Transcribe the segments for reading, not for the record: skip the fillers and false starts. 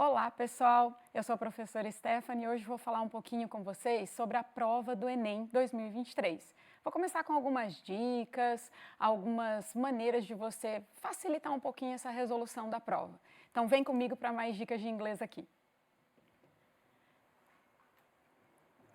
Olá, pessoal! Eu sou a professora Stephanie e hoje vou falar um pouquinho com vocês sobre a prova do Enem 2023. Vou começar com algumas dicas, algumas maneiras de você facilitar um pouquinho essa resolução da prova. Então, vem comigo para mais dicas de inglês aqui.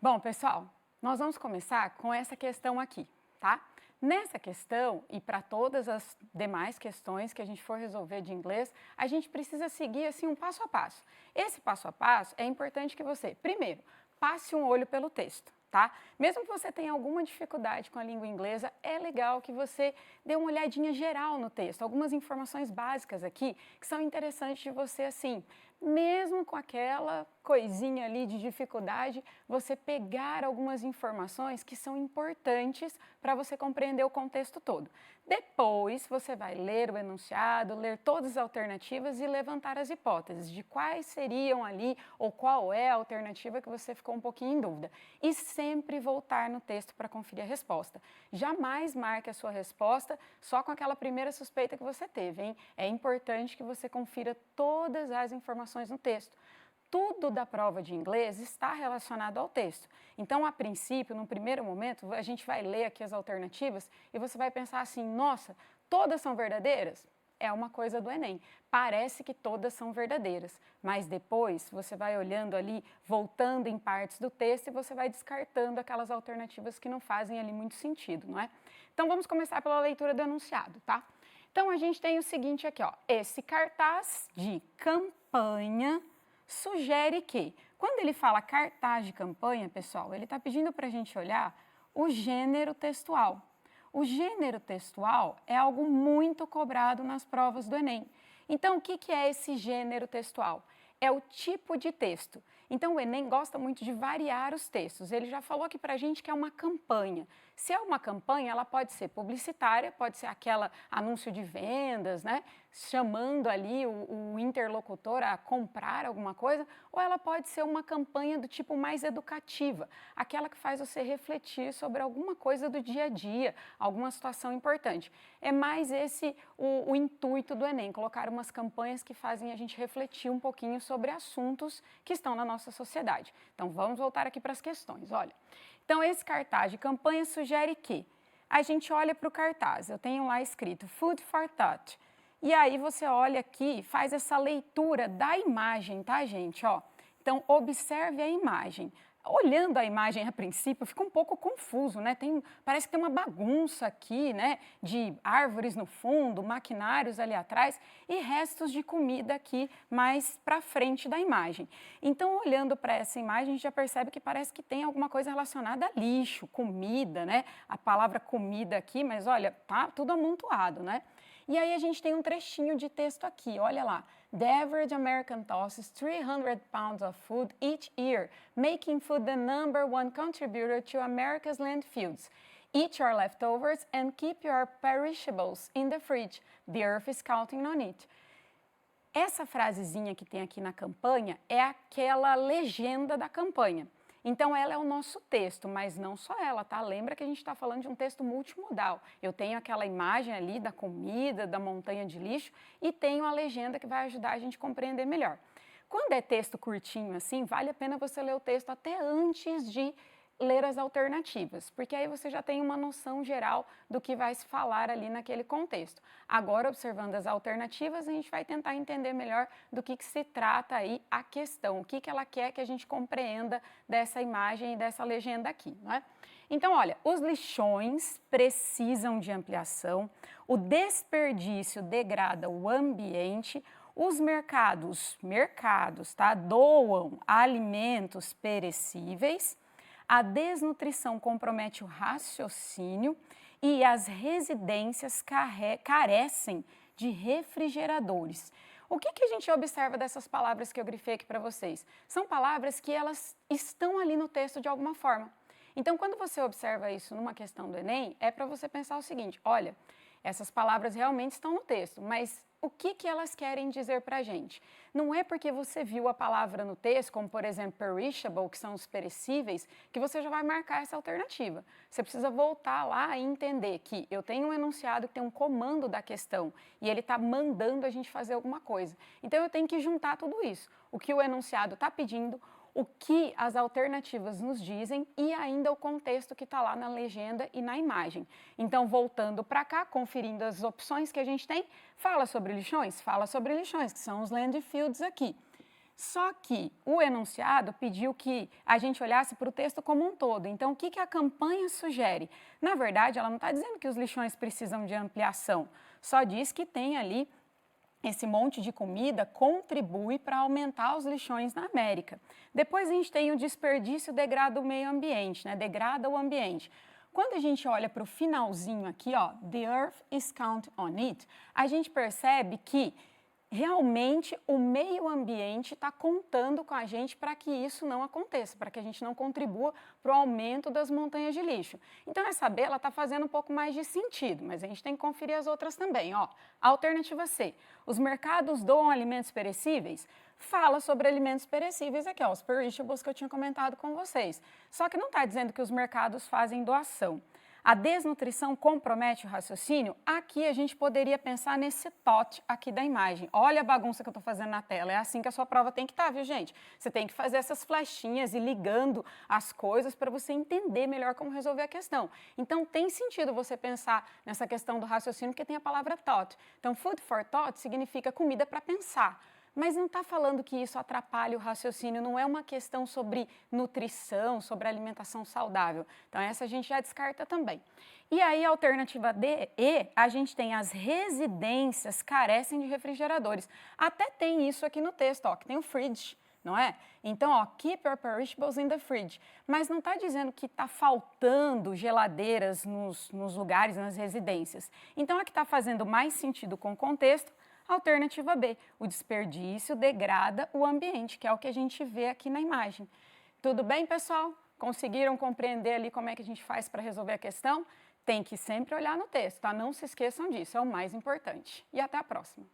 Bom, pessoal, nós vamos começar com essa questão aqui, tá? Nessa questão, e para todas as demais questões que a gente for resolver de inglês, a gente precisa seguir assim um passo a passo. Esse passo a passo é importante que você, primeiro, passe um olho pelo texto, tá? Mesmo que você tenha alguma dificuldade com a língua inglesa, é legal que você dê uma olhadinha geral no texto, algumas informações básicas aqui que são interessantes de você, assim, mesmo com aquela coisinha ali de dificuldade, você pegar algumas informações que são importantes para você compreender o contexto todo. Depois, você vai ler o enunciado, ler todas as alternativas e levantar as hipóteses de quais seriam ali ou qual é a alternativa que você ficou um pouquinho em dúvida. E sempre voltar no texto para conferir a resposta. Jamais marque a sua resposta só com aquela primeira suspeita que você teve, hein? É importante que você confira todas as informações no texto. Tudo da prova de inglês está relacionado ao texto. Então, a princípio, no primeiro momento, a gente vai ler aqui as alternativas e você vai pensar assim, nossa, todas são verdadeiras? É uma coisa do Enem. Parece que todas são verdadeiras, mas depois você vai olhando ali, voltando em partes do texto e você vai descartando aquelas alternativas que não fazem ali muito sentido, não é? Então, vamos começar pela leitura do enunciado, tá? Então, a gente tem o seguinte aqui, ó, esse cartaz de campanha sugere que, quando ele fala cartaz de campanha, pessoal, ele está pedindo para a gente olhar o gênero textual. O gênero textual é algo muito cobrado nas provas do Enem. Então, o que é esse gênero textual? É o tipo de texto. Então, o Enem gosta muito de variar os textos. Ele já falou aqui para a gente que é uma campanha. Se é uma campanha, ela pode ser publicitária, pode ser aquela anúncio de vendas, né? Chamando ali o interlocutor a comprar alguma coisa, ou ela pode ser uma campanha do tipo mais educativa, aquela que faz você refletir sobre alguma coisa do dia a dia, alguma situação importante. É mais esse o intuito do Enem, colocar umas campanhas que fazem a gente refletir um pouquinho sobre assuntos que estão na nossa sociedade. Então, vamos voltar aqui para as questões, olha. Então, esse cartaz de campanha sugere que a gente olha para o cartaz, eu tenho lá escrito Food for Thought, e aí você olha aqui, faz essa leitura da imagem, tá, gente? Ó, então, observe a imagem. Olhando a imagem a princípio, fica um pouco confuso, né? Parece que tem uma bagunça aqui, né? De árvores no fundo, maquinários ali atrás e restos de comida aqui mais para frente da imagem. Então, olhando para essa imagem, a gente já percebe que parece que tem alguma coisa relacionada a lixo, comida, né? A palavra comida aqui, mas olha, tá tudo amontoado, né? E aí a gente tem um trechinho de texto aqui, olha lá. The average American tosses 300 pounds of food each year, making food the #1 contributor to America's landfills. Eat your leftovers and keep your perishables in the fridge. The earth is counting on it. Essa frasezinha que tem aqui na campanha é aquela legenda da campanha. Então, ela é o nosso texto, mas não só ela, tá? Lembra que a gente está falando de um texto multimodal. Eu tenho aquela imagem ali da comida, da montanha de lixo e tenho a legenda que vai ajudar a gente a compreender melhor. Quando é texto curtinho assim, vale a pena você ler o texto até antes de ler as alternativas, porque aí você já tem uma noção geral do que vai se falar ali naquele contexto. Agora, observando as alternativas, a gente vai tentar entender melhor do que se trata aí a questão, o que ela quer que a gente compreenda dessa imagem e dessa legenda aqui, não é? Então, olha, os lixões precisam de ampliação, o desperdício degrada o ambiente, os mercados, tá, doam alimentos perecíveis, a desnutrição compromete o raciocínio e as residências carecem de refrigeradores. O que a gente observa dessas palavras que eu grifei aqui para vocês? São palavras que elas estão ali no texto de alguma forma. Então, quando você observa isso numa questão do Enem, é para você pensar o seguinte, olha, essas palavras realmente estão no texto, mas o que elas querem dizer para a gente? Não é porque você viu a palavra no texto, como por exemplo perishable, que são os perecíveis, que você já vai marcar essa alternativa. Você precisa voltar lá e entender que eu tenho um enunciado que tem um comando da questão e ele está mandando a gente fazer alguma coisa. Então eu tenho que juntar tudo isso. O que o enunciado está pedindo, o que as alternativas nos dizem e ainda o contexto que está lá na legenda e na imagem. Então, voltando para cá, conferindo as opções que a gente tem, fala sobre lixões, que são os landfills aqui. Só que o enunciado pediu que a gente olhasse para o texto como um todo. Então, o que a campanha sugere? Na verdade, ela não está dizendo que os lixões precisam de ampliação, só diz que tem ali esse monte de comida contribui para aumentar os lixões na América. Depois a gente tem o desperdício degrada o meio ambiente, né? Degrada o ambiente. Quando a gente olha para o finalzinho aqui, ó, the earth is count on it, a gente percebe que realmente o meio ambiente está contando com a gente para que isso não aconteça, para que a gente não contribua para o aumento das montanhas de lixo. Então essa B ela está fazendo um pouco mais de sentido, mas a gente tem que conferir as outras também. Ó. Alternativa C, os mercados doam alimentos perecíveis? Fala sobre alimentos perecíveis aqui, ó, os perishables que eu tinha comentado com vocês. Só que não está dizendo que os mercados fazem doação. A desnutrição compromete o raciocínio? Aqui a gente poderia pensar nesse TOT aqui da imagem. Olha a bagunça que eu estou fazendo na tela, é assim que a sua prova tem que estar, viu gente? Você tem que fazer essas flechinhas e ligando as coisas para você entender melhor como resolver a questão. Então tem sentido você pensar nessa questão do raciocínio porque tem a palavra TOT. Então food for thought significa comida para pensar. Mas não está falando que isso atrapalha o raciocínio, não é uma questão sobre nutrição, sobre alimentação saudável. Então essa a gente já descarta também. E aí a alternativa D, E, a gente tem as residências carecem de refrigeradores. Até tem isso aqui no texto, ó, que tem o fridge, não é? Então, ó, keep your perishables in the fridge. Mas não está dizendo que está faltando geladeiras nos lugares, nas residências. Então, a que está fazendo mais sentido com o contexto, alternativa B, o desperdício degrada o ambiente, que é o que a gente vê aqui na imagem. Tudo bem, pessoal? Conseguiram compreender ali como é que a gente faz para resolver a questão? Tem que sempre olhar no texto, tá? Não se esqueçam disso, é o mais importante. E até a próxima!